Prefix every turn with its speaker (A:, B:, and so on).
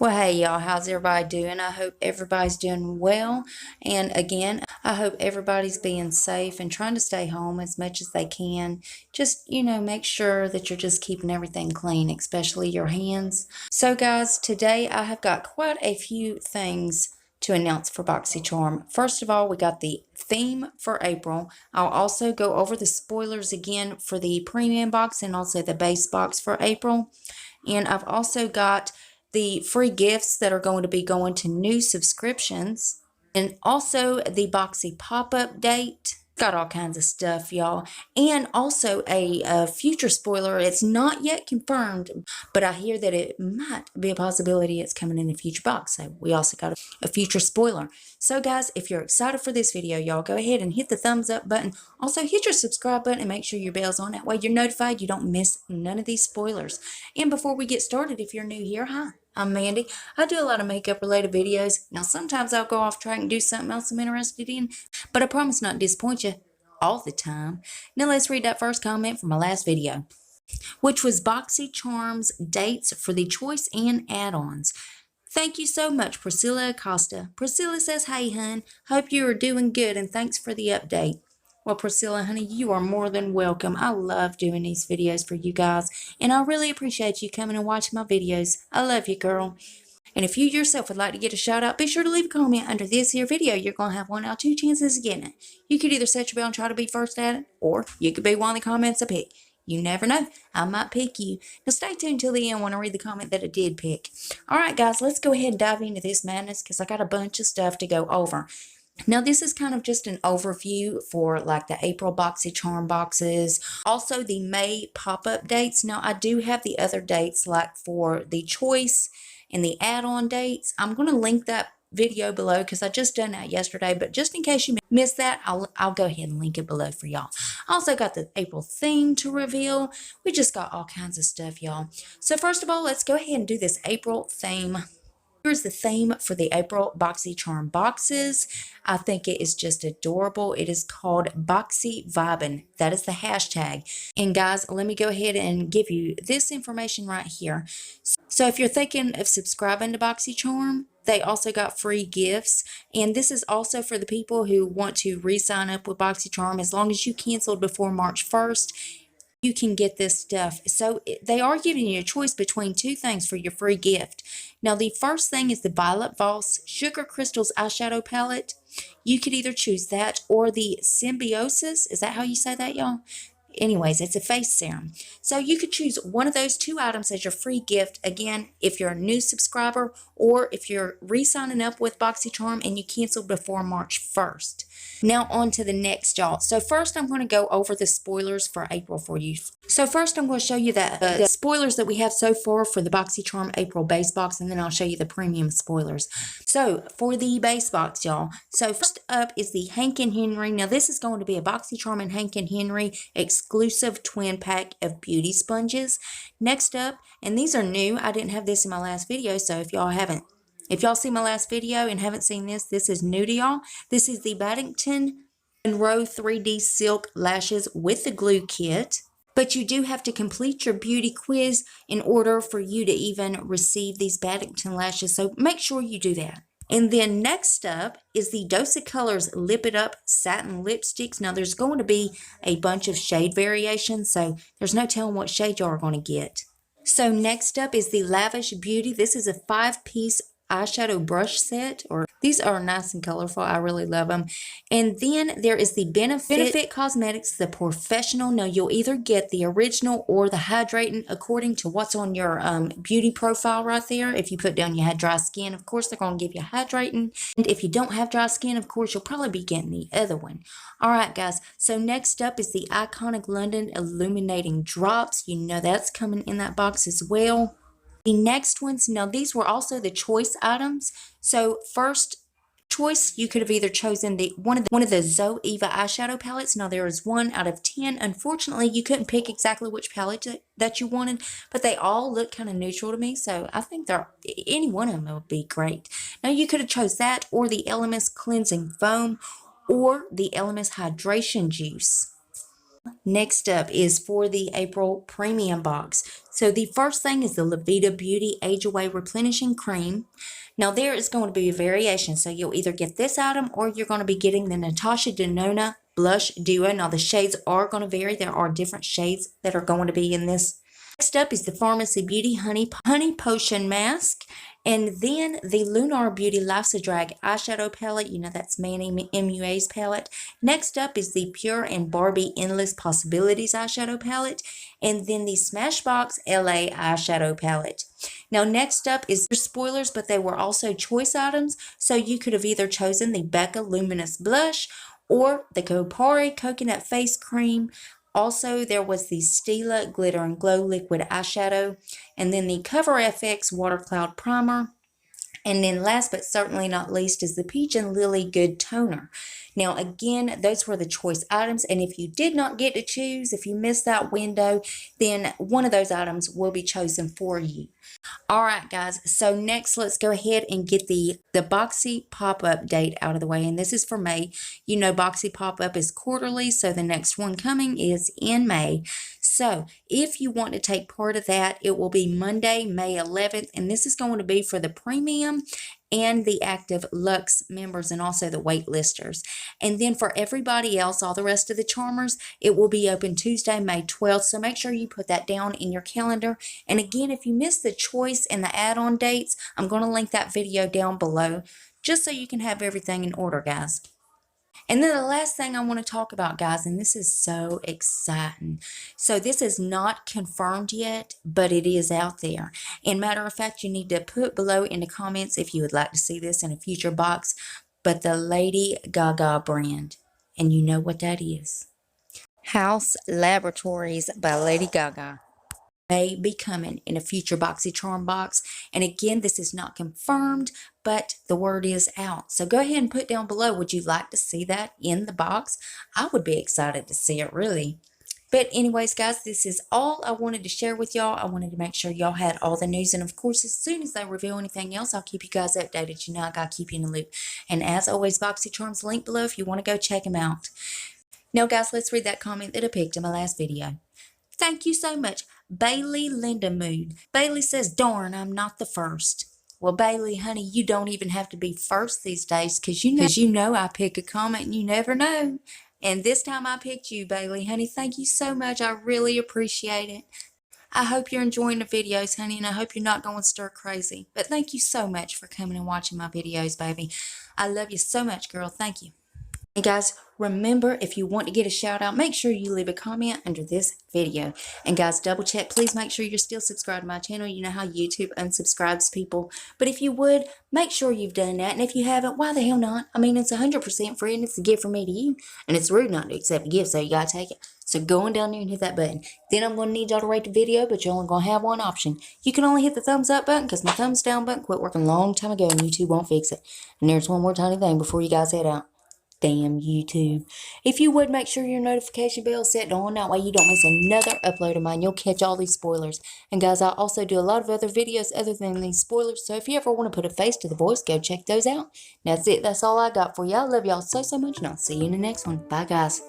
A: Well, hey y'all, how's everybody doing? I hope everybody's doing well. And again, I hope everybody's being safe and trying to stay home as much as they can. Just, make sure that you're just keeping everything clean, especially your hands. So guys, today I have got quite a few things to announce for BoxyCharm. First of all, we got the theme for April. I'll also go over the spoilers again for the premium box and also the base box for April. And I've also got the free gifts that are going to be going to new subscriptions, and also the boxypopup date. Got all kinds of stuff, y'all. And also a future spoiler. It's not yet confirmed, but I hear that it might be a possibility it's coming in the future box. So we also got a future spoiler. So guys, if you're excited for this video, y'all go ahead and hit the thumbs up button. Also hit your subscribe button and make sure your bell's on. That way you're notified. You don't miss none of these spoilers. And before we get started, if you're new here, hi, I'm Mandy. I do a lot of makeup related videos. Now sometimes I'll go off track and do something else I'm interested in, but I promise not to disappoint you all the time. Now let's read that first comment from my last video, which was BoxyCharm's dates for the choice and add-ons. Thank you so much, Priscilla Acosta. Priscilla says, hey, hun, hope you are doing good and thanks for the update. Well, Priscilla, honey, you are more than welcome. I love doing these videos for you guys, and I really appreciate you coming and watching my videos. I love you, girl. And if you yourself would like to get a shout out, be sure to leave a comment under this here video. You're going to have 1 out of 2 chances of getting it. You could either set your bell and try to be first at it, or you could be one of the comments I pick. You never know. I might pick you. Now stay tuned till the end when I read the comment that I did pick. Alright guys, let's go ahead and dive into this madness because I got a bunch of stuff to go over. Now this is kind of just an overview for like the April BoxyCharm boxes. Also the May pop-up dates. Now I do have the other dates like for the choice and the add-on dates. I'm going to link that video below because I just done that yesterday, but just in case you missed that, I'll go ahead and link it below for y'all. I also got the April theme to reveal. We just got all kinds of stuff, y'all. So first of all, let's go ahead and do this April theme. Here's the theme for the April BoxyCharm boxes. I think it is just adorable. It is called Boxy Vibin'. That is the hashtag. And guys, let me go ahead and give you this information right here. So if you're thinking of subscribing to BoxyCharm, they also got free gifts. And this is also for the people who want to re-sign up with BoxyCharm. As long as you canceled before March 1st, you can get this stuff. So they are giving you a choice between 2 things for your free gift. Now the first thing is the Violet Voss Sugar Crystals eyeshadow palette. You could either choose that or the Symbiosis. Is that how you say that, y'all? Anyways, it's a face serum. So you could choose one of those 2 items as your free gift. Again, if you're a new subscriber or if you're re-signing up with BoxyCharm and you canceled before March 1st. Now on to the next, y'all. So first I'm going to go over the spoilers for April for you. So first I'm going to show you the spoilers that we have so far for the BoxyCharm April base box, and then I'll show you the premium spoilers. So for the base box, y'all. So first up is the Hank and Henry. Now this is going to be a BoxyCharm and Hank and Henry exclusive twin pack of beauty sponges. Next up, and these are new. I didn't have this in my last video, so if y'all see my last video and haven't seen this, this is new to y'all. This is the Paddington Monroe 3D Silk Lashes with the glue kit. But you do have to complete your beauty quiz in order for you to even receive these Paddington lashes. So make sure you do that. And then next up is the Dose of Colors Lip It Up Satin Lipsticks. Now there's going to be a bunch of shade variations, so there's no telling what shade y'all are going to get. So next up is the Lavish Beauty. This is a 5-piece eyeshadow brush set, or these are nice and colorful. I really love them. And then there is the Benefit Cosmetics, the Professional. Now you'll either get the original or the hydrating according to what's on your beauty profile right there. If you put down you had dry skin, of course they're going to give you hydrating. And if you don't have dry skin, of course you'll probably be getting the other one. Alright guys, so next up is the Iconic London Illuminating Drops. You know that's coming in that box as well. The next ones, now these were also the choice items. So first choice, you could have either chosen one of the Zoeva eyeshadow palettes. Now there is 1 out of 10. Unfortunately, you couldn't pick exactly which palette that you wanted, but they all look kind of neutral to me. So I think any one of them would be great. Now you could have chose that or the Elemis Cleansing Foam or the Elemis Hydration Juice. Next up is for the April Premium Box. So the first thing is the Levita Beauty Age Away Replenishing Cream. Now there is going to be a variation, so you'll either get this item or you're going to be getting the Natasha Denona Blush Duo. Now the shades are going to vary. There are different shades that are going to be in this. Next up is the Pharmacy Beauty Honey Potion Mask. And then the Lunar Beauty Life's a Drag eyeshadow palette. You know, that's Manny MUA's palette. Next up is the Pure and Barbie Endless Possibilities eyeshadow palette. And then the Smashbox LA eyeshadow palette. Now, next up is spoilers, but they were also choice items. So you could have either chosen the Becca Luminous Blush or the Kopari Coconut Face Cream. Also, there was the Stila Glitter and Glow Liquid Eyeshadow, and then the Cover FX Water Cloud Primer, and then last but certainly not least is the Peach and Lily Good Toner. Now, again, those were the choice items, and if you did not get to choose, if you missed that window, then one of those items will be chosen for you. All right, guys, so next let's go ahead and get the Boxy pop-up date out of the way, and this is for May. You know Boxy pop-up is quarterly, so the next one coming is in May. So if you want to take part of that, it will be Monday, May 11th, and this is going to be for the premium and the active Luxe members and also the waitlisters. And then for everybody else, all the rest of the charmers, it will be open Tuesday, May 12th. So make sure you put that down in your calendar. And again, if you missed the choice and the add-on dates, I'm going to link that video down below just so you can have everything in order, guys. And then the last thing I want to talk about, guys, and this is so exciting. So this is not confirmed yet, but it is out there. And matter of fact, you need to put below in the comments if you would like to see this in a future box. But the Lady Gaga brand, and you know what that is. House Laboratories by Lady Gaga may be coming in a future BoxyCharm box. And again, this is not confirmed, but the word is out. So go ahead and put down below, would you like to see that in the box? I would be excited to see it, really. But anyways, guys, this is all I wanted to share with y'all. I wanted to make sure y'all had all the news. And of course, as soon as they reveal anything else, I'll keep you guys updated. You know, I got to keep you in the loop. And as always, BoxyCharm's link below if you want to go check them out. Now, guys, let's read that comment that I picked in my last video. Thank you so much, Bailey Lindamood. Bailey says, darn, I'm not the first. Well, Bailey, honey, you don't even have to be first these days because you know I pick a comment and you never know. And this time I picked you, Bailey, honey. Thank you so much. I really appreciate it. I hope you're enjoying the videos, honey, and I hope you're not going stir crazy. But thank you so much for coming and watching my videos, baby. I love you so much, girl. Thank you. Hey guys, remember, if you want to get a shout out, make sure you leave a comment under this video. And guys, double check, please make sure you're still subscribed to my channel. You know how YouTube unsubscribes people. But if you would, make sure you've done that. And if you haven't, why the hell not? I mean, it's 100% free and it's a gift from me to you. And it's rude not to accept a gift, so you gotta take it. So go on down there and hit that button. Then I'm going to need y'all to rate the video, but you're only going to have one option. You can only hit the thumbs up button because my thumbs down button quit working a long time ago and YouTube won't fix it. And there's one more tiny thing before you guys head out. Damn YouTube. If you would, make sure your notification bell is set on. That way you don't miss another upload of mine. You'll catch all these spoilers. And guys, I also do a lot of other videos other than these spoilers. So if you ever want to put a face to the voice, go check those out. That's it. That's all I got for you. I love y'all so much. And I'll see you in the next one. Bye, guys.